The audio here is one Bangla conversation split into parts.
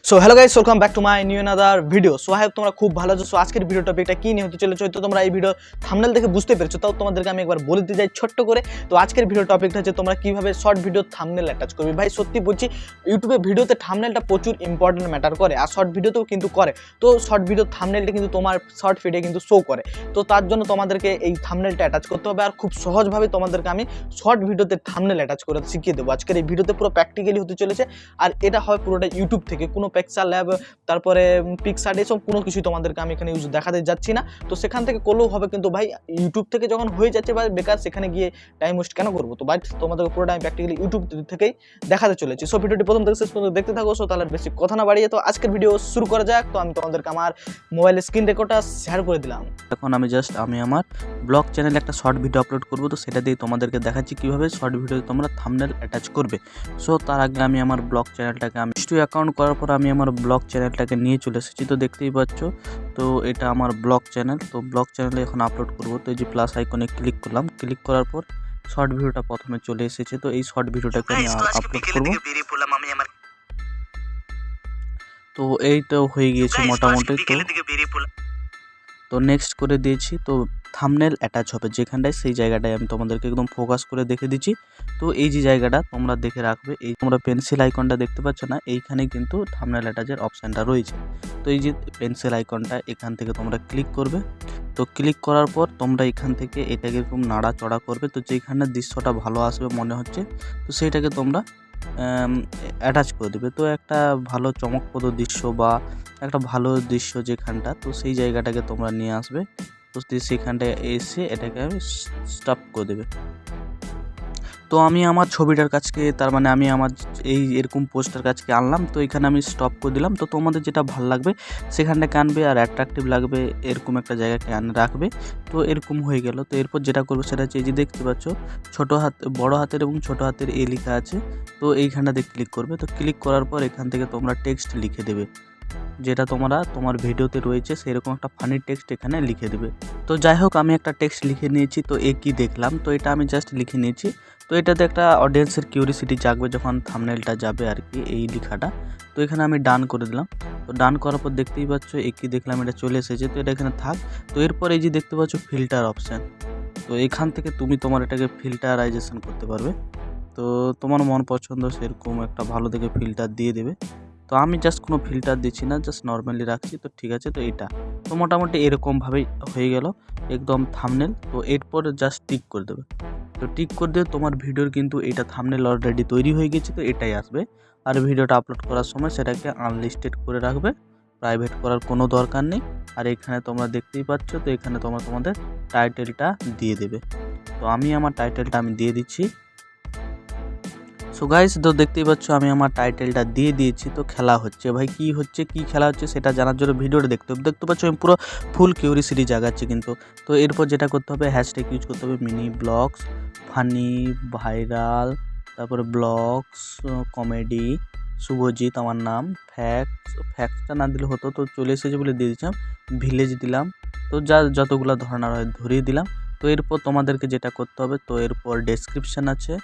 So hello guys, welcome back to my new another video. So I hope তোমরা খুব ভালো আছো। সো আজকের ভিডিও টপিকটা কি নিয়ে হতে চলেছে হয়তো তোমরা এই ভিডিও থাম্বনেল দেখে বুঝতে পেরেছো, তাও তোমাদেরকে আমি একবার বলে দিতে যাই ছোট্ট করে। তো আজকের ভিডিও টপিকটা হচ্ছে তোমরা কিভাবে শর্ট ভিডিও থাম্বনেল অ্যাটাচ করবে। ভাই সত্যি বলছি, ইউটিউবে ভিডিওতে থাম্বনেলটা প্রচুর ইম্পর্টেন্ট ম্যাটার করে, আর শর্ট ভিডিওতেও কিন্তু করে। তো শর্ট ভিডিও থাম্বনেলটা কিন্তু তোমার শর্ট ফিডে কিন্তু শো করে। তো তার জন্য তোমাদেরকে এই থাম্বনেলটা অ্যাটাচ করতে হবে, আর খুব সহজভাবে তোমাদেরকে আমি শর্ট ভিডিওতে থাম্বনেল অ্যাটাচ করে শিখিয়ে দেবো। আজকের এই ভিডিওতে পুরো প্র্যাকটিক্যালি হতে চলেছে, আর এটা হয় পুরোটা ইউটিউব থেকে, কোনো পিক্সেল ল্যাব তারপরে পিক্সার্ট এসব কোনো কিছুই তোমাদেরকে আমি এখানে ইউজ দেখাতে যাচ্ছি না। তো সেখান থেকে করলেও হবে, কিন্তু ভাই ইউটিউব থেকে যখন হয়ে যাচ্ছে বা বেকার সেখানে গিয়ে টাইম ওয়েস্ট কেন করবো। তো ভাই তোমাদেরকে পুরোটা আমি প্র্যাকটিক্যালি ইউটিউব থেকেই দেখাতে চলেছি। সো ভিডিওটি প্রথম থেকে শেষ পর্যন্ত দেখতে থাকো। সো তাহলে বেশি কথা না বাড়িয়ে তো আজকের ভিডিও শুরু করা যাক। তো আমি তোমাদেরকে আমার মোবাইলের স্ক্রিন রেকর্ডটা শেয়ার করে দিলাম। এখন আমি আমার ব্লগ চ্যানেলে একটা শর্ট ভিডিও আপলোড করব। তো সেটা দিয়ে তোমাদেরকে দেখাচ্ছি কিভাবে শর্ট ভিডিওতে তোমরা থাম্বনেল অ্যাটাচ করবে। সো তার আগে আমি আমার ব্লগ চ্যানেলটাকে অ্যাকাউন্ট করার পর আমি আমার ব্লগ চ্যানেলটাকে নিয়ে চলে এসেছি। তো দেখতেই পাচ্ছ, তো এটা আমার ব্লগ চ্যানেল। তো ব্লগ চ্যানেলে এখন আপলোড করব। তো এই যে প্লাস আইকনে ক্লিক করলাম, ক্লিক করার পর শর্ট ভিডিওটা প্রথমে চলে এসেছে। তো এই শর্ট ভিডিওটাকে আমি আপলোড করব। তো এই তো হয়ে গিয়েছে মোটামুটি। তো নেক্সট করে দিয়েছি। তো থাম্বনেল অ্যাটাচ হবে যেখানটায়, সেই জায়গাটায় আমি তোমাদেরকে একদম ফোকাস করে দেখে দিচ্ছি। তো এই যে জায়গাটা তোমরা দেখে রাখবে, এই তোমরা পেন্সিল আইকনটা দেখতে পাচ্ছ না, এইখানে কিন্তু থাম্বনেল অ্যাটাচের অপশানটা রয়েছে। তো এই যে পেন্সিল আইকনটা, এখান থেকে তোমরা ক্লিক করবে। তো ক্লিক করার পর তোমরা এখান থেকে এটাকে এরকম নাড়াচড়া করবে। তো যেখানে দৃশ্যটা ভালো আসবে মনে হচ্ছে, তো সেইটাকে তোমরা অ্যাটাচ করে দেবে। তো একটা ভালো চমকপ্রদ দৃশ্য বা একটা ভালো দৃশ্য যেখানটা, তো সেই জায়গাটাকে তোমরা নিয়ে আসবে। তো সেখানটায় এসে এটাকে আমি স্টপ করে দেবে। তো আমি আমার ছবিটার কাছকে, তার মানে আমি আমার এই এরকম পোস্টার কাছকে আনলাম। তো এখানে আমি স্টপ করে দিলাম। তো তোমাদের যেটা ভালো লাগবে সেখানটাকে আনবে, আর অ্যাট্রাকটিভ লাগবে এরকম একটা জায়গাকে রাখবে। তো এরকম হয়ে গেল। তো এরপর যেটা করবো সেটা হচ্ছে, এই যে দেখতে পাচ্ছ বড় হাতের এবং ছোট হাতের এ লেখা আছে। তো এইখানটাতে ক্লিক করবে। তো ক্লিক করার পর এখান থেকে তোমরা টেক্সট লিখে দেবে, যেটা তোমার ভিডিওতে রয়েছে সেরকম একটা ফানি টেক্সট এখানে লিখে দেবে। তো যাই হোক, আমি একটা টেক্সট লিখে নিয়েছি। তো এ কি দেখলাম, তো এটা আমি জাস্ট লিখে নিয়েছি। তো এটাতে একটা অডিয়েন্সের কিউরিসিটি জাগবে যখন থাম্বনেলটা যাবে আর কি, এই লেখাটা। তো এখানে আমি ডান করে দিলাম। তো ডান করার পর দেখতেই পাচ্ছ এ কি দেখলাম এটা চলে এসেছে। তো এটা এখানে থাক। তো এরপর এই যে দেখতে পাচ্ছ ফিল্টার অপশান, তো এখান থেকে তুমি তোমার এটাকে ফিল্টারাইজেশন করতে পারবে। তো তোমার মন পছন্দ সেরকম একটা ভালো দেখে ফিল্টার দিয়ে দেবে। তো আমি জাস্ট কোনো ফিল্টার দিচ্ছি না, জাস্ট নর্মালি রাখছি। তো ঠিক আছে, তো এটা তো মোটামুটি এরকমভাবেই হয়ে গেল একদম থাম্বনেল। তো এরপর জাস্ট টিক করে দেবে। তো টিক করে দিয়ে তোমার ভিডিওর কিন্তু এটা থাম্বনেল অলরেডি তৈরি হয়ে গেছে। তো এটাই আসবে। আর ভিডিওটা আপলোড করার সময় সেটাকে আনলিস্টেড করে রাখবে, প্রাইভেট করার কোনো দরকার নেই। আর এখানে তোমরা দেখতেই পাচ্ছ, তো এখানে তোমাদের টাইটেলটা দিয়ে দেবে। তো আমি আমার টাইটেলটা দিয়ে দিচ্ছি। সো গাইস, তো দেখতেই পাচ্ছ আমি আমার টাইটেলটা দিয়ে দিয়েছি। তো খেলা হচ্ছে, ভাই কি হচ্ছে, কি খেলা হচ্ছে সেটা জানার জন্য ভিডিওটা দেখতে পাচ্ছ আমি পুরো ফুল কিউরিসিটি জাগাচ্ছি কিন্তু। তো এরপর যেটা করতে হবে, হ্যাশট্যাগ ইউজ করতে হবে, মিনি ব্লগস, ফানি, ভাইরাল, তারপরে ব্লগস, কমেডি, শুভজিৎ আমার নাম, ফ্যাক্টসটা না দিলে হতো, তো চলে এসেছে বলে দিয়ে দিচ্ছিলাম, ভিলেজ দিলাম। তো যতগুলো ধরনার হয় ধরিয়ে দিলাম। তো এরপর তোমাদেরকে যেটা করতে হবে, তো এরপর ডেসক্রিপশান আছে।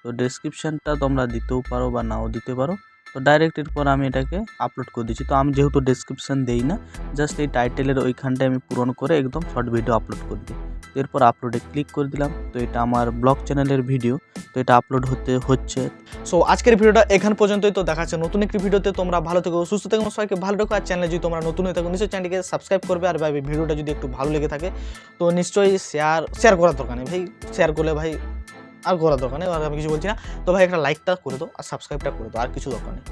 তো ডেসক্রিপশানটা তোমরা দিতেও পারো বা নাও দিতে পারো। তো ডাইরেক্ট এরপর আমি এটাকে আপলোড করে দিচ্ছি। তো আমি যেহেতু ডেসক্রিপশান দেই না, জাস্ট এই টাইটেলের ওইখানটায় আমি পূরণ করে একদম শর্ট ভিডিও আপলোড করে দিই। তো এরপর আপলোডে ক্লিক করে দিলাম। তো এটা আমার ব্লগ চ্যানেলের ভিডিও, তো এটা আপলোড হচ্ছে। সো আজকের ভিডিওটা এখান পর্যন্তই। তো দেখা যাচ্ছে নতুন একটি ভিডিওতে। তোমরা ভালো থেকো, সুস্থ থেকো, সবাইকে ভালো রেখো। আর চ্যানেলে যদি তোমরা নতুন হয়ে থাকো নিশ্চয়ই চ্যানেলটিকে সাবস্ক্রাইব করবে। আর ভাই ভিডিওটা যদি একটু ভালো লেগে থাকে তো নিশ্চয়ই শেয়ার করার দরকার নেই ভাই, শেয়ার করলে ভাই আর করার দরকার নেই, আর আমি কিছু বলছি না। তো ভাই একটা লাইকটা করে দাও আর সাবস্ক্রাইবটা করে দাও, আর কিছু দরকার নেই।